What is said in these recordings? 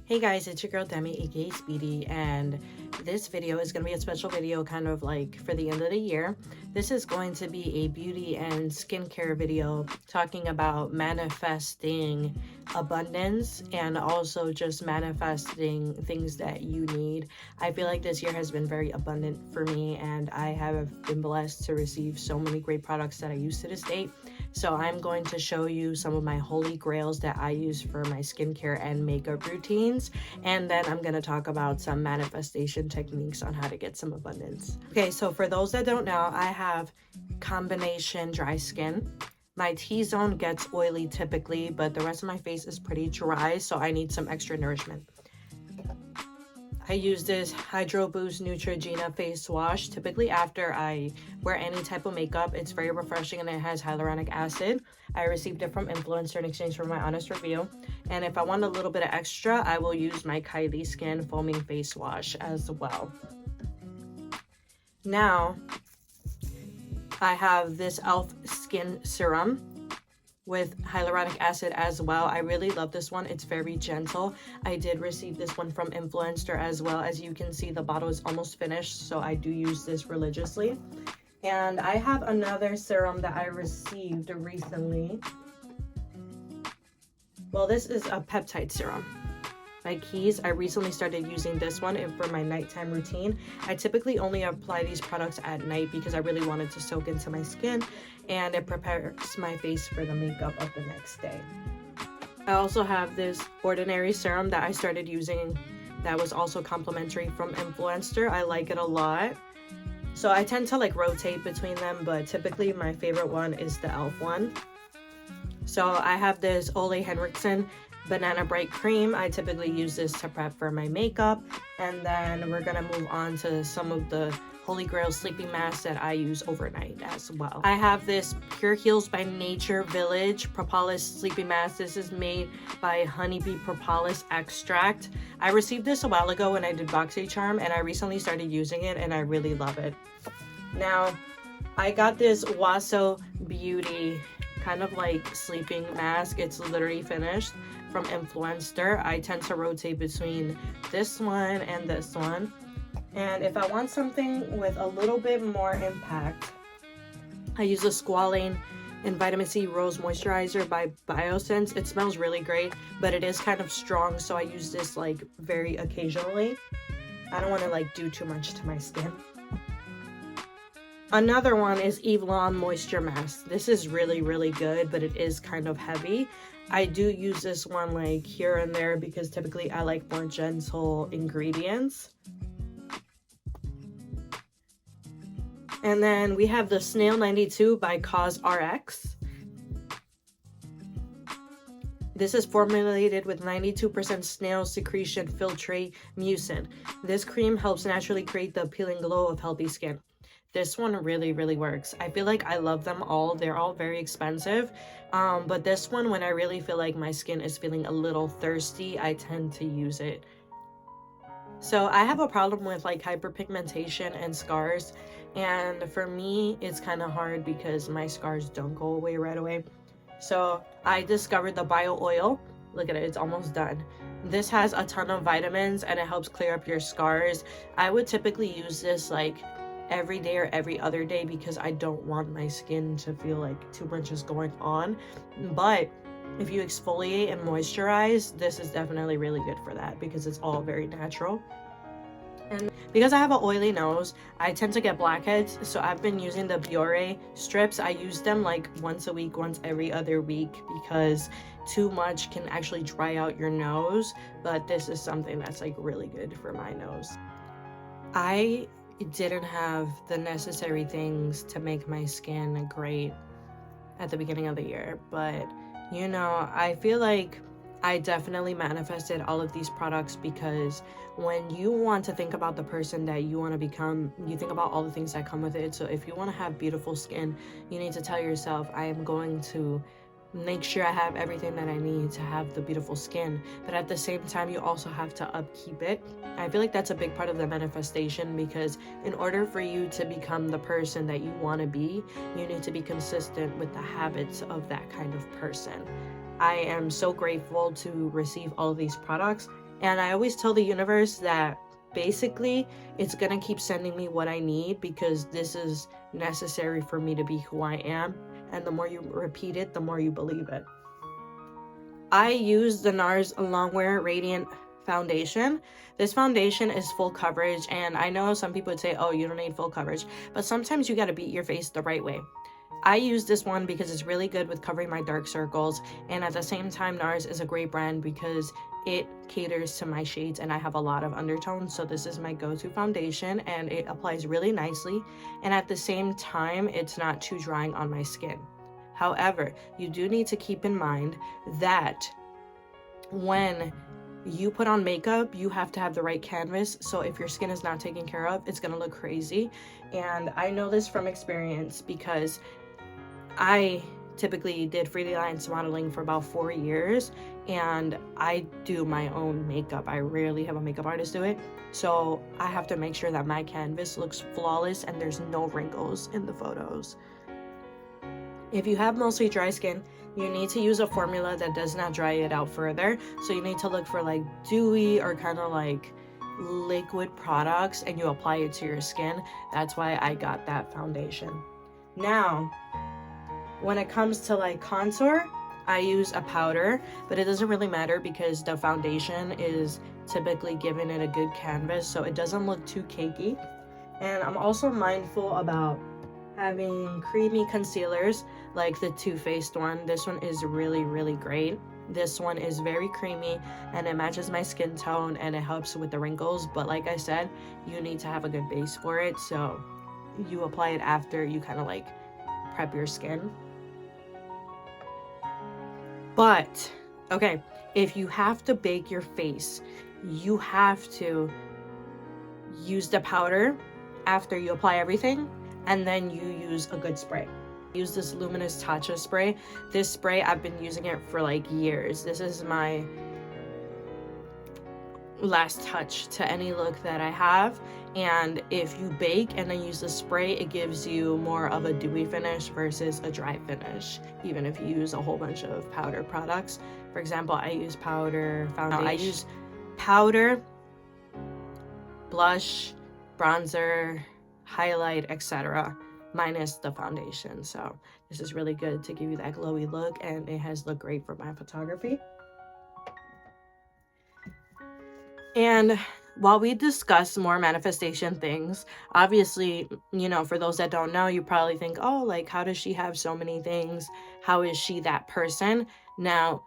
Hey guys, it's your girl Demi, aka Speedy, and this video is going to be a special video kind of like for the end of the year. This is going to be a beauty and skincare video talking about manifesting abundance and also just manifesting things that you need. I feel like this year has been very abundant for me, and I have been blessed to receive so many great products that I use to this date. So I'm going to show you some of my holy grails that I use for my skincare and makeup routines. And then I'm going to talk about some manifestation techniques on how to get some abundance. Okay, so for those that don't know, I have combination dry skin. My T-zone gets oily typically, but the rest of my face is pretty dry, so I need some extra nourishment. I use this Hydro Boost Neutrogena face wash typically after I wear any type of makeup. It's very refreshing and it has hyaluronic acid. I received it from influencer in exchange for my honest review. And if I want a little bit of extra, I will use my Kylie Skin foaming face wash as well. Now, I have this e.l.f. skin serum with hyaluronic acid as well. I really love this one. It's very gentle. I did receive this one from influencer as well. As you can see, the bottle is almost finished, so I do use this religiously. And I have another serum that I received recently. Well, this is a peptide serum by Keys. I recently started using this one for my nighttime routine. I typically only apply these products at night because I really wanted to soak into my skin, and it prepares my face for the makeup of the next day. I also have this Ordinary serum that I started using that was also complimentary from influencer. I like it a lot. So I tend to like rotate between them, but typically my favorite one is the e.l.f. one. So I have this Ole Henriksen Banana Bright Cream. I typically use this to prep for my makeup. And then we're gonna move on to some of the Holy Grail sleeping masks that I use overnight as well. I have this Pure Heals by Nature Village Propolis sleeping mask. This is made by honeybee propolis extract. I received this a while ago when I did BoxyCharm, and I recently started using it and I really love it. Now, I got this Waso Beauty kind of like sleeping mask. It's literally finished from influencer. I tend to rotate between this one and this one. And if I want something with a little bit more impact, I use a Squalane and Vitamin C Rose Moisturizer by Biosense. It smells really great, but it is kind of strong, so I use this like very occasionally. I don't want to like do too much to my skin. Another one is Eve Lom Moisture Mask. This is really, really good, but it is kind of heavy. I do use this one like here and there because typically I like more gentle ingredients. And then we have the Snail 92 by CosRx. This is formulated with 92% snail secretion filtrate mucin. This cream helps naturally create the appealing glow of healthy skin. This one really, really works. I feel like I love them all. They're all very expensive. But this one, when I really feel like my skin is feeling a little thirsty, I tend to use it. So I have a problem with like hyperpigmentation and scars. And for me, it's kind of hard because my scars don't go away right away. So I discovered the bio oil. Look at it, it's almost done. This has a ton of vitamins and it helps clear up your scars. I would typically use this like every day or every other day because I don't want my skin to feel like too much is going on. But if you exfoliate and moisturize, this is definitely really good for that because it's all very natural. And because I have an oily nose, I tend to get blackheads, so I've been using the Biore strips. I use them like once a week, once every other week, because too much can actually dry out your nose, but this is something that's like really good for my nose. I didn't have the necessary things to make my skin great at the beginning of the year, but you know, I feel like I definitely manifested all of these products because when you want to think about the person that you want to become, you think about all the things that come with it. So if you want to have beautiful skin, you need to tell yourself, I am going to make sure I have everything that I need to have the beautiful skin, but at the same time you also have to upkeep it. I feel like that's a big part of the manifestation because in order for you to become the person that you want to be, you need to be consistent with the habits of that kind of person. I am so grateful to receive all of these products. And I always tell the universe that basically it's gonna keep sending me what I need because this is necessary for me to be who I am. And the more you repeat it, the more you believe it. I use the NARS Longwear Radiant Foundation. This foundation is full coverage, and I know some people would say, oh, you don't need full coverage, but sometimes you gotta beat your face the right way. I use this one because it's really good with covering my dark circles, and at the same time, NARS is a great brand because it caters to my shades and I have a lot of undertones, so this is my go-to foundation and it applies really nicely, and at the same time, it's not too drying on my skin. However, you do need to keep in mind that when you put on makeup, you have to have the right canvas. So if your skin is not taken care of, it's gonna look crazy. And I know this from experience because I typically did freelance modeling for about 4 years, and I do my own makeup. I rarely have a makeup artist do it. So I have to make sure that my canvas looks flawless and there's no wrinkles in the photos. If you have mostly dry skin, you need to use a formula that does not dry it out further. So you need to look for like dewy or kind of like liquid products and you apply it to your skin. That's why I got that foundation. Now, when it comes to like contour, I use a powder, but it doesn't really matter because the foundation is typically giving it a good canvas, so it doesn't look too cakey. And I'm also mindful about having creamy concealers like the Too Faced one. This one is really, really great. This one is very creamy and it matches my skin tone and it helps with the wrinkles, but like I said, you need to have a good base for it, so you apply it after you kind of like prep your skin. But okay, if you have to bake your face, you have to use the powder after you apply everything, and then you use a good spray. Use this Luminous Tatcha spray. This spray, I've been using it for like years. This is my last touch to any look that I have. And if you bake and then use the spray, it gives you more of a dewy finish versus a dry finish, even if you use a whole bunch of powder products. For example, I use powder, foundation. I use powder, blush, bronzer, highlight, etc., minus the foundation. So this is really good to give you that glowy look, and it has looked great for my photography. And while we discuss more manifestation things, obviously, you know, for those that don't know, you probably think, oh, like, how does she have so many things? How is she that person? Now,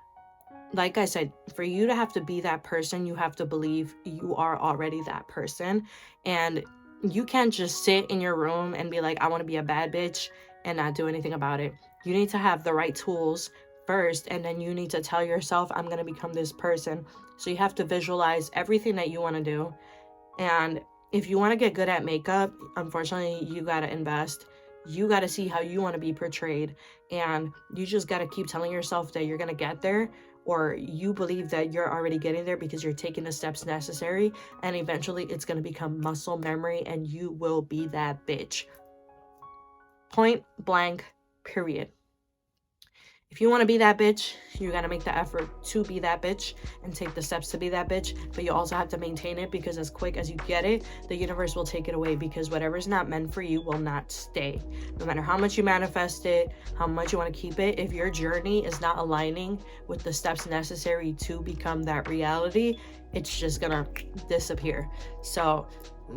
like I said, for you to have to be that person, you have to believe you are already that person. And you can't just sit in your room and be like, I want to be a bad bitch and not do anything about it. You need to have the right tools first, and then you need to tell yourself, I'm going to become this person. So you have to visualize everything that you want to do. And if you want to get good at makeup, unfortunately, you got to invest. You got to see how you want to be portrayed. And you just got to keep telling yourself that you're going to get there, or you believe that you're already getting there because you're taking the steps necessary, and eventually it's going to become muscle memory and you will be that bitch. Point blank, period. If you want to be that bitch, you got to make the effort to be that bitch and take the steps to be that bitch, but you also have to maintain it, because as quick as you get it, the universe will take it away, because whatever's not meant for you will not stay. No matter how much you manifest it, how much you want to keep it, if your journey is not aligning with the steps necessary to become that reality, it's just gonna disappear. So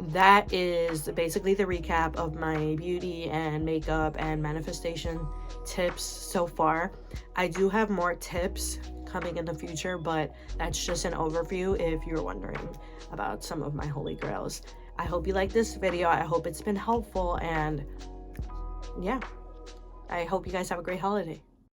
that is basically the recap of my beauty and makeup and manifestation tips so far. I do have more tips coming in the future, but that's just an overview if you're wondering about some of my holy grails. I hope you like this video. I hope it's been helpful, and yeah, I hope you guys have a great holiday.